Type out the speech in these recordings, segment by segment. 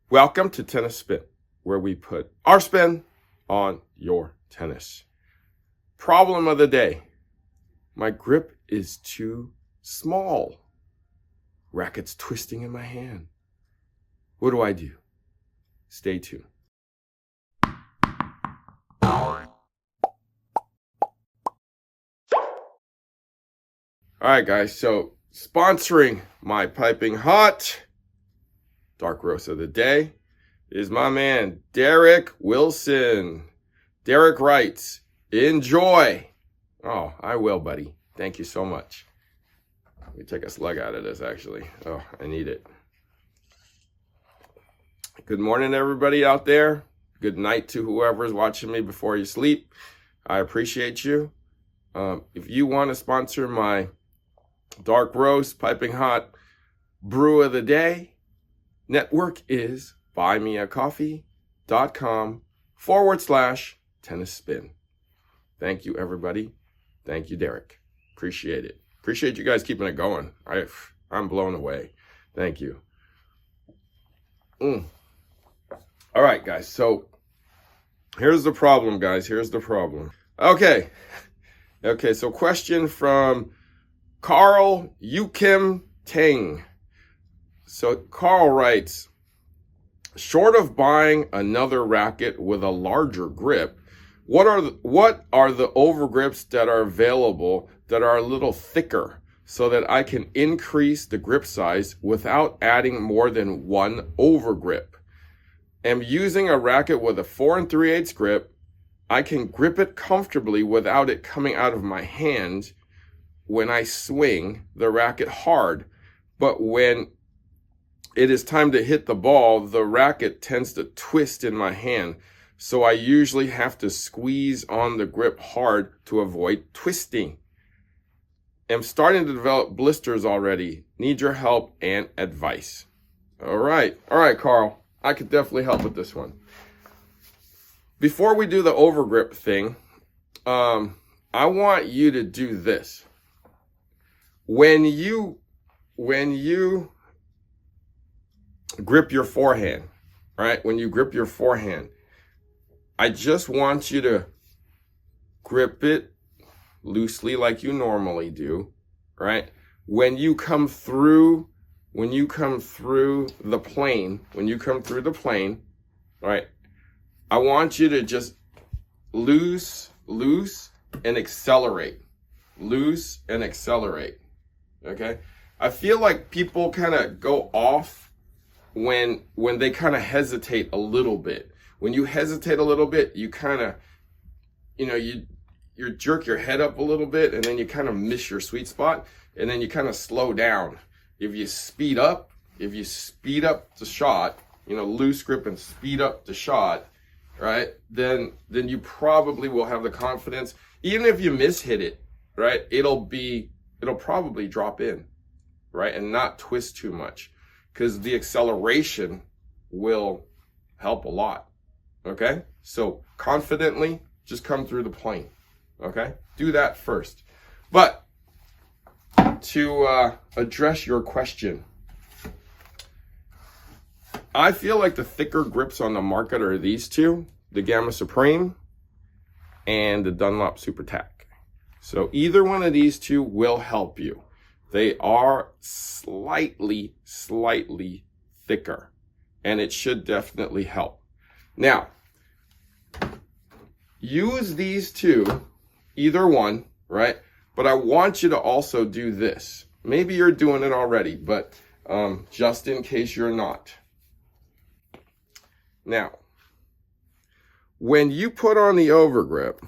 Welcome to Tennis Spin, where we put our spin on your tennis. Problem of the day. My grip is too small. Racket's twisting in my hand. What do I do? Stay tuned. All right, guys, so sponsoring my piping hot dark roast of the day is my man, Derek Wilson. Derek writes, enjoy. Oh, I will, buddy. Thank you so much. Let me take a slug out of this, actually. Oh, I need it. Good morning, everybody out there. Good night to whoever's watching me before you sleep. I appreciate you. If you want to sponsor my dark roast, piping hot brew of the day, network is buymeacoffee.com/tennis spin. Thank you, everybody. Thank you, Derek. Appreciate it. Appreciate you guys keeping it going. I'm blown away. Thank you. All right, guys. So here's the problem, guys. Here's the problem. Okay. So question from Carl Yukim Tang. So Carl writes, short of buying another racket with a larger grip, what are the overgrips that are available that are a little thicker so that I can increase the grip size without adding more than one overgrip? I'm using a racket with a 4 3/8 grip. I can grip it comfortably without it coming out of my hand when I swing the racket hard. But when it is time to hit the ball, the racket tends to twist in my hand. So I usually have to squeeze on the grip hard to avoid twisting. I'm starting to develop blisters already. Need your help and advice. All right, Carl. I could definitely help with this one. Before we do the overgrip thing, I want you to do this. When you grip your forehand, right? When you grip your forehand, I just want you to grip it loosely like you normally do, right? When you come through the plane, right? I want you to just loose and accelerate. Loose and accelerate. Okay? I feel like people kind of go off when they kind of hesitate a little bit. When you hesitate a little bit, you kind of, you jerk your head up a little bit, and then you kind of miss your sweet spot, and then you kind of slow down. If you speed up the shot, loose grip and speed up the shot, right? Then you probably will have the confidence. Even if you mishit it, right? It'll probably drop in, right? And not twist too much, because the acceleration will help a lot. Okay? So confidently, just come through the plane. Okay? Do that first. But to address your question, I feel like the thicker grips on the market are these two, the Gamma Supreme and the Dunlop Super Tack. So either one of these two will help you. They are slightly thicker, and it should definitely help. Now, use these two, either one, right? But I want you to also do this. Maybe you're doing it already, but just in case you're not. Now, when you put on the overgrip,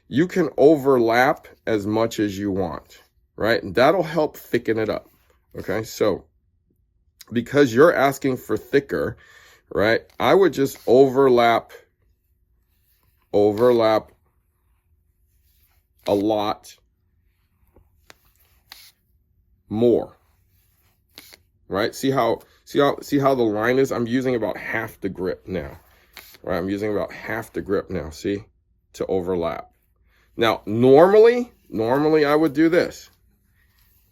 you can overlap as much as you want, right? And that'll help thicken it up, okay? So, because you're asking for thicker, right? I would just overlap a lot more, right? See how the line is? I'm using about half the grip now, right? I'm using about half the grip now, see, to overlap. Now, normally I would do this.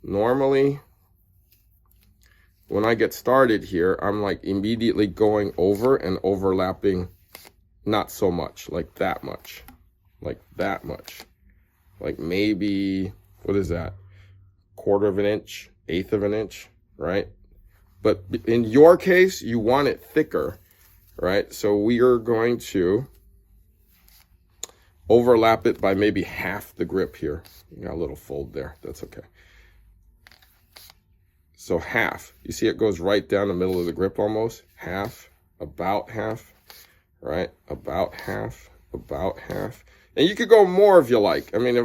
Normally, when I get started here, I'm like immediately going over and overlapping, not so much, like that much, like that much, like maybe, what is that? 1/4 of an inch, 1/8 of an inch, right? But in your case, you want it thicker, right? So we are going to overlap it by maybe half the grip here. You got a little fold there, that's okay. So half, you see it goes right down the middle of the grip almost, half, about half, right? About half, about half. And you could go more if you like. I mean,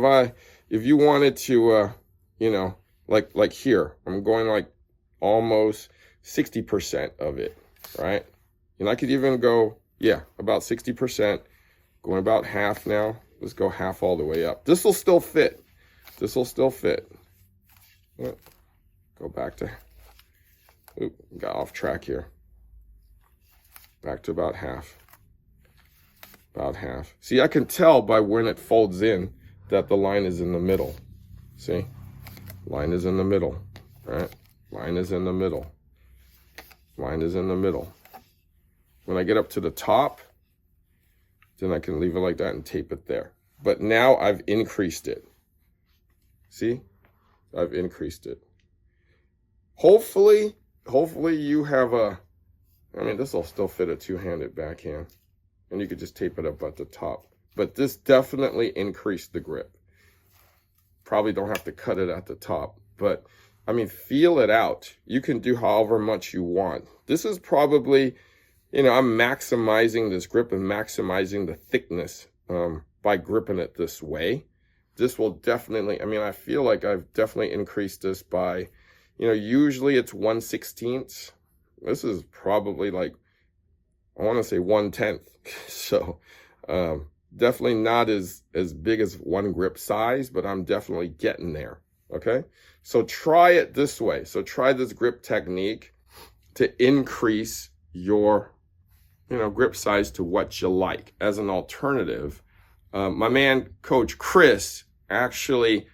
if you wanted to, you know, like here, I'm going like almost 60% of it, right? And I could even go, yeah, about 60%, going about half now. Let's go half all the way up. This will still fit. This will still fit. Go back to, oop, got off track here. Back to about half. About half. See, I can tell by when it folds in that the line is in the middle. See? Line is in the middle, right? Line is in the middle. Line is in the middle. When I get up to the top, then I can leave it like that and tape it there. But now I've increased it. See? I've increased it. Hopefully you have I mean, this will still fit a two-handed backhand. And you could just tape it up at the top. But this definitely increased the grip. Probably don't have to cut it at the top. But, I mean, feel it out. You can do however much you want. This is probably, you know, I'm maximizing this grip and maximizing the thickness by gripping it this way. This will definitely, I mean, I feel like I've definitely increased this by, you know, usually it's 1/16. This is probably like, I want to say 1/10. So definitely not as big as one grip size, but I'm definitely getting there. Okay. So try it this way. So try this grip technique to increase your, you know, grip size to what you like. As an alternative, my man, Coach Chris, actually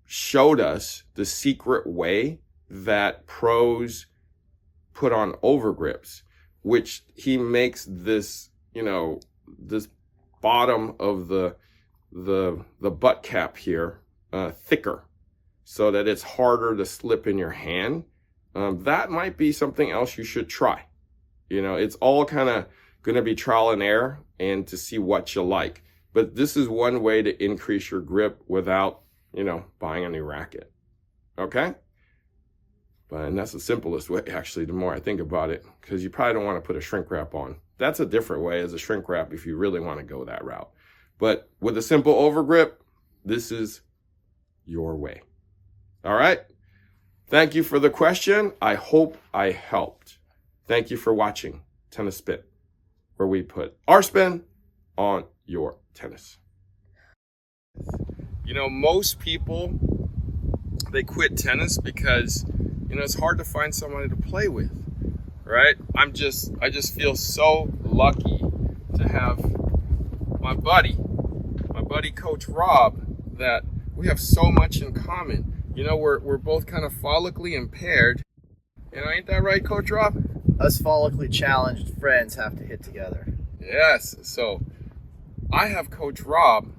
showed us the secret way that pros put on overgrips, which he makes this, you know, this bottom of the butt cap here thicker so that it's harder to slip in your hand. That might be something else you should try. You know, it's all kind of going to be trial and error and to see what you like. But this is one way to increase your grip without, you know, buying a new racket. Okay? And that's the simplest way, actually, the more I think about it, because you probably don't want to put a shrink wrap on. That's a different way as a shrink wrap if you really want to go that route. But with a simple overgrip, this is your way. All right? Thank you for the question. I hope I helped. Thank you for watching Tennis Spin, where we put our spin on your tennis. You know, most people, they quit tennis because, you know, it's hard to find somebody to play with, right? I just feel so lucky to have my buddy Coach Rob, that we have so much in common. You know, we're both kind of follically impaired. You know, ain't that right, Coach Rob? Us follically challenged friends have to hit together. Yes. So I have Coach Rob.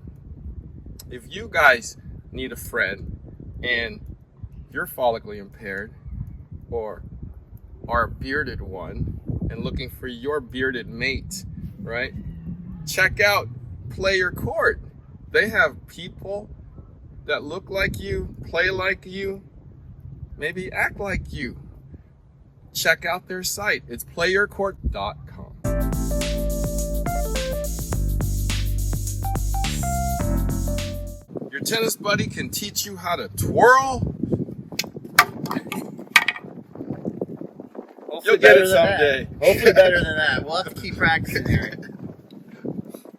If you guys need a friend and you're follically impaired or are a bearded one and looking for your bearded mate, right? Check out Player Court. They have people that look like you, play like you, maybe act like you. Check out their site. It's playercourt.com. Your tennis buddy can teach you how to twirl. You'll get it someday. Hopefully better than that. We'll have to keep practicing here.